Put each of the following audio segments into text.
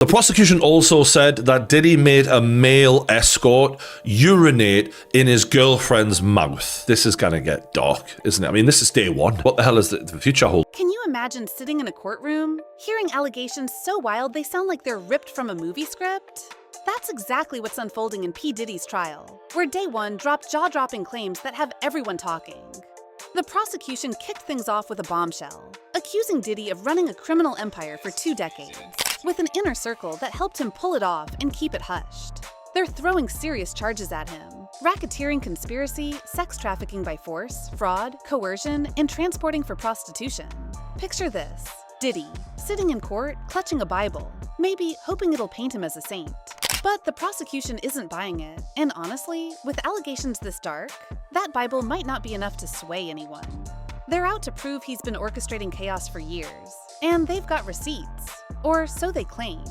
The prosecution also said that Diddy made a male escort urinate in his girlfriend's mouth. This is gonna get dark, isn't it? I mean, this is day one. What the hell is the future hold? Can you imagine sitting in a courtroom, hearing allegations so wild they sound like they're ripped from a movie script? That's exactly what's unfolding in P. Diddy's trial, where day one dropped jaw-dropping claims that have everyone talking. The prosecution kicked things off with a bombshell, accusing Diddy of running a criminal empire for 2 decades, with an inner circle that helped him pull it off and keep it hushed. They're throwing serious charges at him: racketeering conspiracy, sex trafficking by force, fraud, coercion, and transporting for prostitution. Picture this: Diddy, sitting in court, clutching a Bible, maybe hoping it'll paint him as a saint. But the prosecution isn't buying it, and honestly, with allegations this dark, that Bible might not be enough to sway anyone. They're out to prove he's been orchestrating chaos for years, and they've got receipts, or so they claim.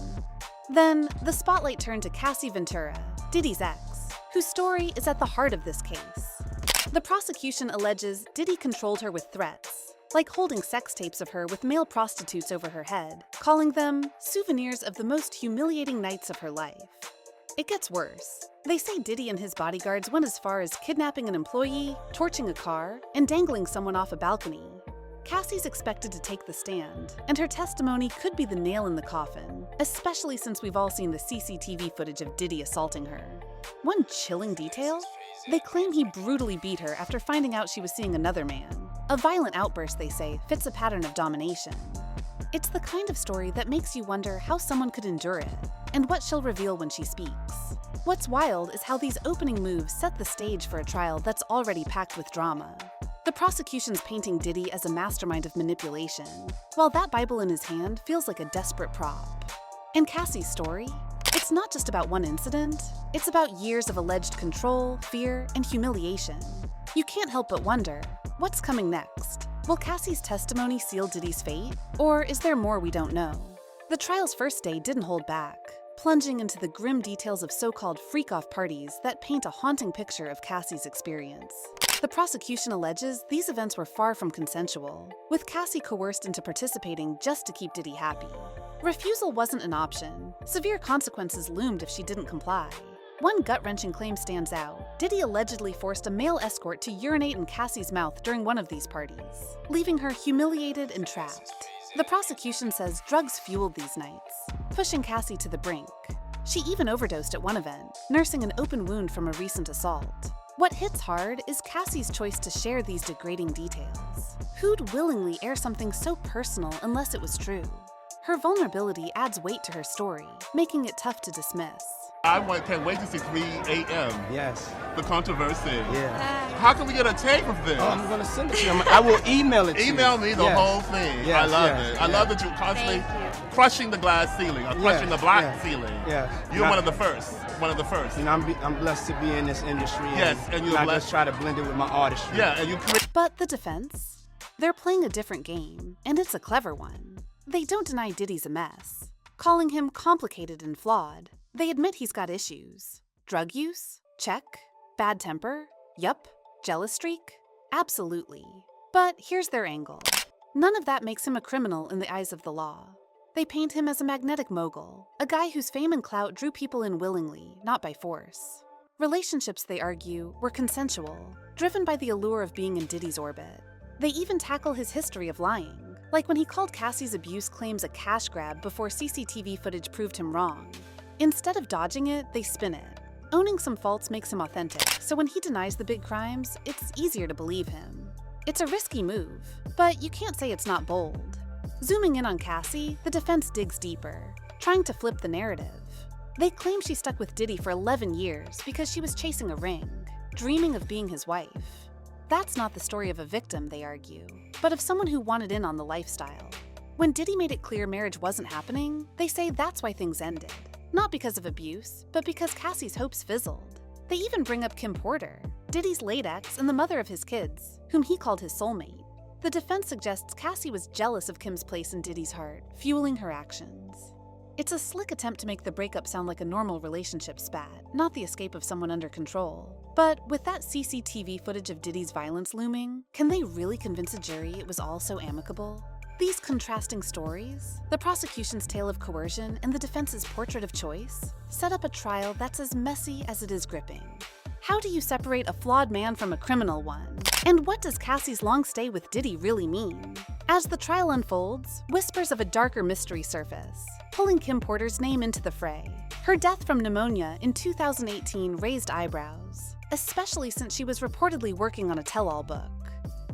Then, the spotlight turned to Cassie Ventura, Diddy's ex, whose story is at the heart of this case. The prosecution alleges Diddy controlled her with threats, like holding sex tapes of her with male prostitutes over her head, calling them souvenirs of the most humiliating nights of her life. It gets worse. They say Diddy and his bodyguards went as far as kidnapping an employee, torching a car, and dangling someone off a balcony. Cassie's expected to take the stand, and her testimony could be the nail in the coffin, especially since we've all seen the CCTV footage of Diddy assaulting her. One chilling detail? They claim he brutally beat her after finding out she was seeing another man. A violent outburst, they say, fits a pattern of domination. It's the kind of story that makes you wonder how someone could endure it, and what she'll reveal when she speaks. What's wild is how these opening moves set the stage for a trial that's already packed with drama. The prosecution's painting Diddy as a mastermind of manipulation, while that Bible in his hand feels like a desperate prop. And Cassie's story? It's not just about one incident, it's about years of alleged control, fear, and humiliation. You can't help but wonder, what's coming next? Will Cassie's testimony seal Diddy's fate? Or is there more we don't know? The trial's first day didn't hold back, plunging into the grim details of so-called freak-off parties that paint a haunting picture of Cassie's experience. The prosecution alleges these events were far from consensual, with Cassie coerced into participating just to keep Diddy happy. Refusal wasn't an option. Severe consequences loomed if she didn't comply. One gut-wrenching claim stands out. Diddy allegedly forced a male escort to urinate in Cassie's mouth during one of these parties, leaving her humiliated and trapped. The prosecution says drugs fueled these nights, pushing Cassie to the brink. She even overdosed at one event, nursing an open wound from a recent assault. What hits hard is Cassie's choice to share these degrading details. Who'd willingly air something so personal unless it was true? Her vulnerability adds weight to her story, making it tough to dismiss. Can't wait to see 3 a.m. Yes. The controversy. Yeah. How can we get a tape of this? Oh, I'm going to send it to you. I will email it to you. Email me the whole thing. Yes, I love yes, it. I love that you're constantly crushing the glass ceiling, or crushing the black ceiling. Yes. You're one of the first. One of the first. You know, I'm blessed to be in this industry. Yes, and you're I blessed. just try to blend it with my artistry. Yeah, and you create. But the defense? They're playing a different game, and it's a clever one. They don't deny Diddy's a mess, calling him complicated and flawed. They admit he's got issues. Drug use? Check. Bad temper? Yup. Jealous streak? Absolutely. But here's their angle. None of that makes him a criminal in the eyes of the law. They paint him as a magnetic mogul, a guy whose fame and clout drew people in willingly, not by force. Relationships, they argue, were consensual, driven by the allure of being in Diddy's orbit. They even tackle his history of lying, like when he called Cassie's abuse claims a cash grab before CCTV footage proved him wrong. Instead of dodging it, they spin it. Owning some faults makes him authentic, so when he denies the big crimes, it's easier to believe him. It's a risky move, but you can't say it's not bold. Zooming in on Cassie, the defense digs deeper, trying to flip the narrative. They claim she stuck with Diddy for 11 years because she was chasing a ring, dreaming of being his wife. That's not the story of a victim, they argue, but of someone who wanted in on the lifestyle. When Diddy made it clear marriage wasn't happening, they say that's why things ended. Not because of abuse, but because Cassie's hopes fizzled. They even bring up Kim Porter, Diddy's late ex and the mother of his kids, whom he called his soulmate. The defense suggests Cassie was jealous of Kim's place in Diddy's heart, fueling her actions. It's a slick attempt to make the breakup sound like a normal relationship spat, not the escape of someone under control. But with that CCTV footage of Diddy's violence looming, can they really convince a jury it was all so amicable? These contrasting stories, the prosecution's tale of coercion and the defense's portrait of choice, set up a trial that's as messy as it is gripping. How do you separate a flawed man from a criminal one? And what does Cassie's long stay with Diddy really mean? As the trial unfolds, whispers of a darker mystery surface, pulling Kim Porter's name into the fray. Her death from pneumonia in 2018 raised eyebrows, especially since she was reportedly working on a tell-all book.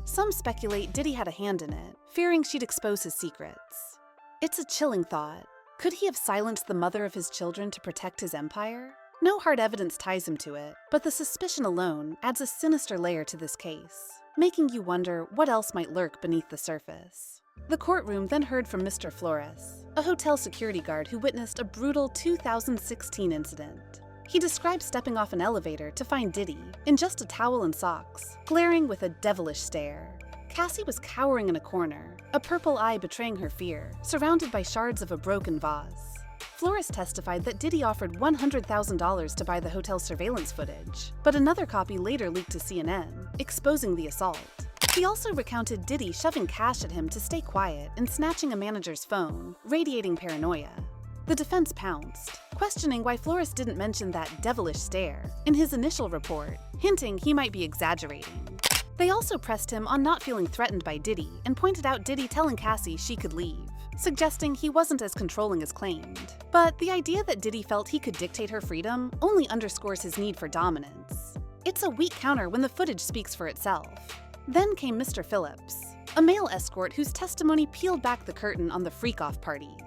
Some speculate Diddy had a hand in it, fearing she'd expose his secrets. It's a chilling thought. Could he have silenced the mother of his children to protect his empire? No hard evidence ties him to it, but the suspicion alone adds a sinister layer to this case, making you wonder what else might lurk beneath the surface. The courtroom then heard from Mr. Flores, a hotel security guard who witnessed a brutal 2016 incident. He described stepping off an elevator to find Diddy, in just a towel and socks, glaring with a devilish stare. Cassie was cowering in a corner, a purple eye betraying her fear, surrounded by shards of a broken vase. Flores testified that Diddy offered $100,000 to buy the hotel's surveillance footage, but another copy later leaked to CNN, exposing the assault. He also recounted Diddy shoving cash at him to stay quiet and snatching a manager's phone, radiating paranoia. The defense pounced, questioning why Flores didn't mention that devilish stare in his initial report, hinting he might be exaggerating. They also pressed him on not feeling threatened by Diddy and pointed out Diddy telling Cassie she could leave, suggesting he wasn't as controlling as claimed. But the idea that Diddy felt he could dictate her freedom only underscores his need for dominance. It's a weak counter when the footage speaks for itself. Then came Mr. Phillips, a male escort whose testimony peeled back the curtain on the freak-off parties.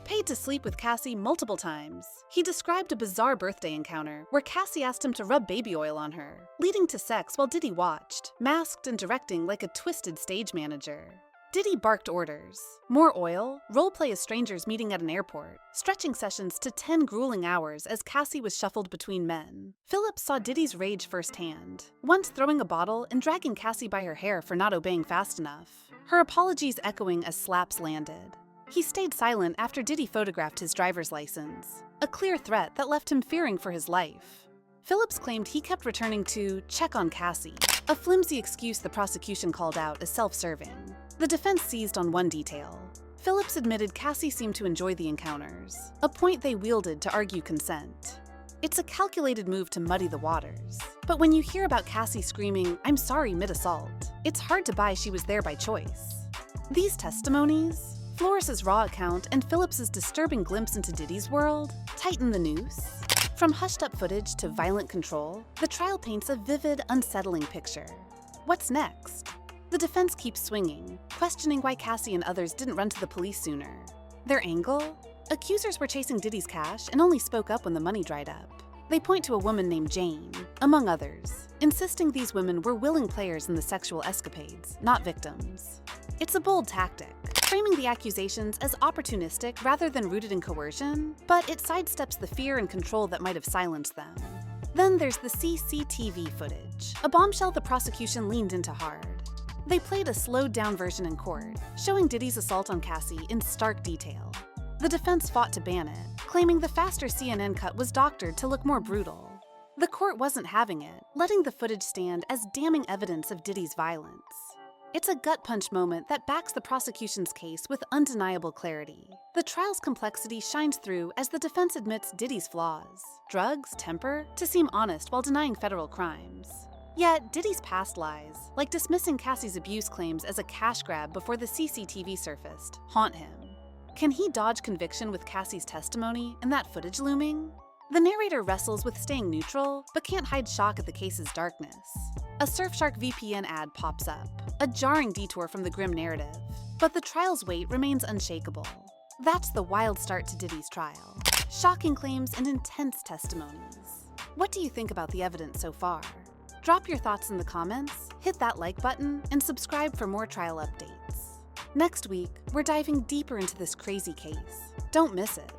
Paid to sleep with Cassie multiple times, he described a bizarre birthday encounter where Cassie asked him to rub baby oil on her, leading to sex while Diddy watched, masked and directing like a twisted stage manager. Diddy barked orders. More oil, roleplay as strangers meeting at an airport, stretching sessions to 10 grueling hours as Cassie was shuffled between men. Phillips saw Diddy's rage firsthand, once throwing a bottle and dragging Cassie by her hair for not obeying fast enough, her apologies echoing as slaps landed. He stayed silent after Diddy photographed his driver's license, a clear threat that left him fearing for his life. Phillips claimed he kept returning to check on Cassie, a flimsy excuse the prosecution called out as self-serving. The defense seized on one detail. Phillips admitted Cassie seemed to enjoy the encounters, a point they wielded to argue consent. It's a calculated move to muddy the waters. But when you hear about Cassie screaming, "I'm sorry," mid-assault, it's hard to buy she was there by choice. These testimonies, Flores' raw account and Phillips's disturbing glimpse into Diddy's world, tighten the noose. From hushed-up footage to violent control, the trial paints a vivid, unsettling picture. What's next? The defense keeps swinging, questioning why Cassie and others didn't run to the police sooner. Their angle? Accusers were chasing Diddy's cash and only spoke up when the money dried up. They point to a woman named Jane, among others, insisting these women were willing players in the sexual escapades, not victims. It's a bold tactic, framing the accusations as opportunistic rather than rooted in coercion, but it sidesteps the fear and control that might have silenced them. Then there's the CCTV footage, a bombshell the prosecution leaned into hard. They played a slowed-down version in court, showing Diddy's assault on Cassie in stark detail. The defense fought to ban it, claiming the faster CNN cut was doctored to look more brutal. The court wasn't having it, letting the footage stand as damning evidence of Diddy's violence. It's a gut-punch moment that backs the prosecution's case with undeniable clarity. The trial's complexity shines through as the defense admits Diddy's flaws, drugs, temper, to seem honest while denying federal crimes. Yet, Diddy's past lies, like dismissing Cassie's abuse claims as a cash grab before the CCTV surfaced, haunt him. Can he dodge conviction with Cassie's testimony and that footage looming? The narrator wrestles with staying neutral, but can't hide shock at the case's darkness. A Surfshark VPN ad pops up, a jarring detour from the grim narrative. But the trial's weight remains unshakable. That's the wild start to Diddy's trial. Shocking claims and intense testimonies. What do you think about the evidence so far? Drop your thoughts in the comments, hit that like button, and subscribe for more trial updates. Next week, we're diving deeper into this crazy case. Don't miss it.